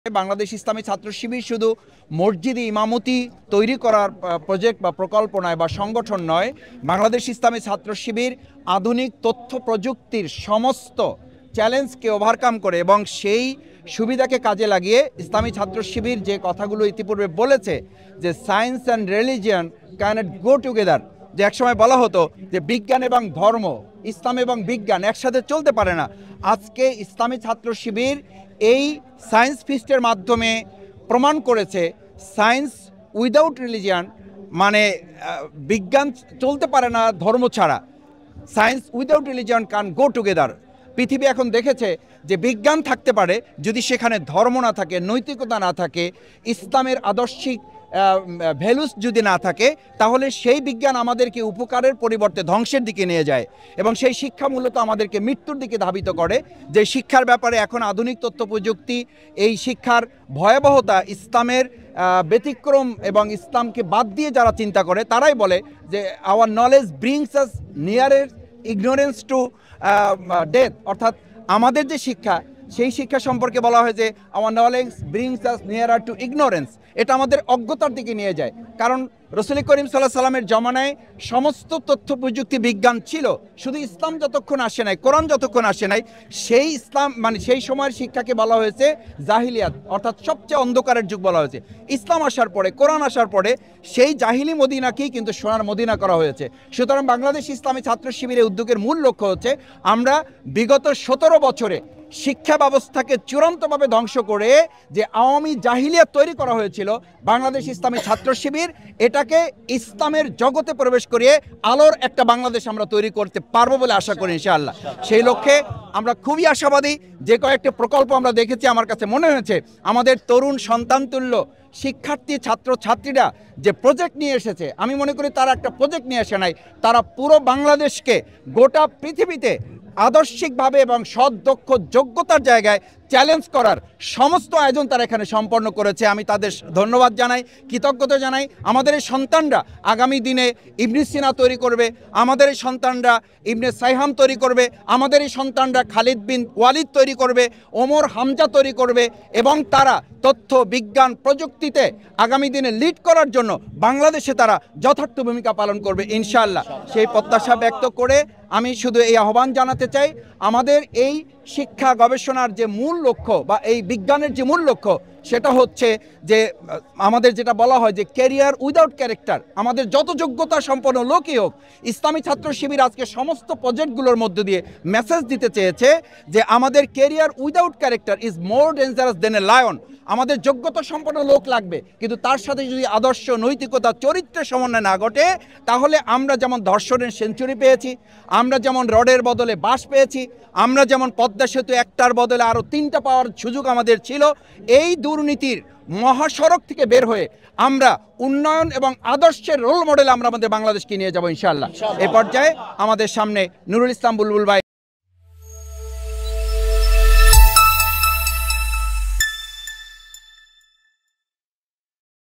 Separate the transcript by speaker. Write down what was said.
Speaker 1: বাংলাদেশ ইসলামী ছাত্র শিবির শুধু মসজিদে ইমামতি তৈরি করার প্রজেক্ট বা প্রকল্প নয় বা সংগঠন নয়। বাংলাদেশ ইসলামী ছাত্র শিবির আধুনিক তথ্য প্রযুক্তির সমস্ত চ্যালেঞ্জকে ওভারকাম করে এবং সেই সুবিধাকে কাজে লাগিয়ে ইসলামী ছাত্র শিবির যে কথাগুলো ইতিপূর্বে বলেছে যে science and religion cannot go together, যে একসময় বলা হতো যে বিজ্ঞান এবং ধর্ম, ইসলাম এবং বিজ্ঞান একসাথে চলতে পারে না। আজকে ইসলামী ছাত্র শিবির এই সায়েন্স ফিস্টের মাধ্যমে প্রমাণ করেছে সায়েন্স উইদাউট রিলিজিয়ান, মানে বিজ্ঞান চলতে পারে না ধর্ম ছাড়া। Science without religion can go together. পৃথিবী এখন দেখেছে যে বিজ্ঞান থাকতে পারে যদি সেখানে ধর্ম না থাকে, নৈতিকতা না থাকে, ইসলামের আদর্শিক ভ্যালুস যদি না থাকে, তাহলে সেই বিজ্ঞান আমাদেরকে উপকারের পরিবর্তে ধ্বংসের দিকে নিয়ে যায় এবং সেই শিক্ষা মূলত আমাদেরকে মৃত্যুর দিকে ধাবিত করে। যে শিক্ষার ব্যাপারে এখন আধুনিক তথ্য প্রযুক্তি এই শিক্ষার ভয়াবহতা, ইসলামের ব্যতিক্রম এবং ইসলামকে বাদ দিয়ে যারা চিন্তা করে তারাই বলে যে our knowledge brings us nearer ignorance to death, অর্থাৎ আমাদের যে শিক্ষা সেই শিক্ষা সম্পর্কে বলা হয় যে our knowledge brings us নিয়ারার two ignorance. এটা আমাদের অজ্ঞতার দিকে নিয়ে যায়, কারণ রসুল করিম সাল্লাল্লাহু আলাইহি সাল্লামের জমানায় সমস্ত তথ্য প্রযুক্তি বিজ্ঞান ছিল, শুধু ইসলাম যতক্ষণ আসে নাই, কোরআন যতক্ষণ আসে নাই, সেই ইসলাম মানে সেই সময়ের শিক্ষাকে বলা হয়েছে জাহিলিয়াত, অর্থাৎ সবচেয়ে অন্ধকারের যুগ বলা হয়েছে। ইসলাম আসার পরে, কোরআন আসার পরে সেই জাহিলি মদিনাকেই কিন্তু সোনার মদিনা করা হয়েছে। সুতরাং বাংলাদেশ ইসলামী ছাত্র শিবিরের উদ্যোগের মূল লক্ষ্য হচ্ছে আমরা বিগত 17 বছরে শিক্ষা ব্যবস্থাকে চূড়ান্তভাবে ধ্বংস করে যে আওয়ামী জাহিলিয়াত তৈরি করা হয়েছিল, বাংলাদেশ ইসলামী ছাত্র শিবির এটাকে ইসলামের জগতে প্রবেশ করিয়ে আলোর একটা বাংলাদেশ আমরা তৈরি করতে পারবো বলে আশা করি ইনশাআল্লাহ। সেই লক্ষ্যে আমরা খুবই আশাবাদী। যে কয়েকটি প্রকল্প আমরা দেখেছি, আমার কাছে মনে হয়েছে আমাদের তরুণ সন্তানতুল্য শিক্ষার্থী ছাত্রছাত্রীরা যে প্রজেক্ট নিয়ে এসেছে, আমি মনে করি তারা একটা প্রজেক্ট নিয়ে আসে নাই, তারা পুরো বাংলাদেশকে গোটা পৃথিবীতে আদর্শিকভাবে এবং সদক্ষ যোগ্যতার জায়গায় চ্যালেঞ্জ করার সমস্ত আয়োজন তারা এখানে সম্পন্ন করেছে। আমি তাদের ধন্যবাদ জানাই, কৃতজ্ঞতা জানাই। আমাদের এই সন্তানরা আগামী দিনে ইবনে সিনা তৈরি করবে, আমাদের এই সন্তানরা ইবনে সাইহাম তৈরি করবে, আমাদের এই সন্তানরা খালিদ বিন ওয়ালিদ তৈরি করবে, ওমর হামজা তৈরি করবে এবং তারা তথ্য বিজ্ঞান প্রযুক্তিতে আগামী দিনে লিড করার জন্য বাংলাদেশে তারা যথার্থ ভূমিকা পালন করবে ইনশাআল্লাহ। সেই প্রত্যাশা ব্যক্ত করে আমি শুধু এই আহ্বান জানাতে চাই, আমাদের এই শিক্ষা গবেষণার যে মূল লক্ষ্য বা এই বিজ্ঞানের যে মূল লক্ষ্য সেটা হচ্ছে যে আমাদের যেটা বলা হয় যে ক্যারিয়ার উইদাউট ক্যারেক্টার। আমাদের যত যোগ্যতা সম্পন্ন লোকই হোক, ইসলামী ছাত্র শিবির আজকে সমস্ত প্রজেক্টগুলোর মধ্য দিয়ে মেসেজ দিতে চেয়েছে যে আমাদের career without character is more dangerous then a lion. আমাদের যোগ্যতা সম্পন্ন লোক লাগবে, কিন্তু তার সাথে যদি আদর্শ, নৈতিকতা, চরিত্রের সমন্বয় না ঘটে, তাহলে আমরা যেমন ধর্ষণের সেঞ্চুরি পেয়েছি, আমরা যেমন রডের বদলে বাঁশ পেয়েছি, আমরা যেমন পদ্মা সেতু একটার বদলে আরও 3টা পাওয়ার সুযোগ আমাদের ছিল, এই দুর্নীতির মহাসড়ক থেকে বের হয়ে আমরা উন্নয়ন এবং আদর্শের রোল মডেল আমরা আমাদের বাংলাদেশকে নিয়ে যাব ইনশাআল্লাহ। এ পর্যায়ে আমাদের সামনে নুরুল ইসলাম বুলবুল ভাই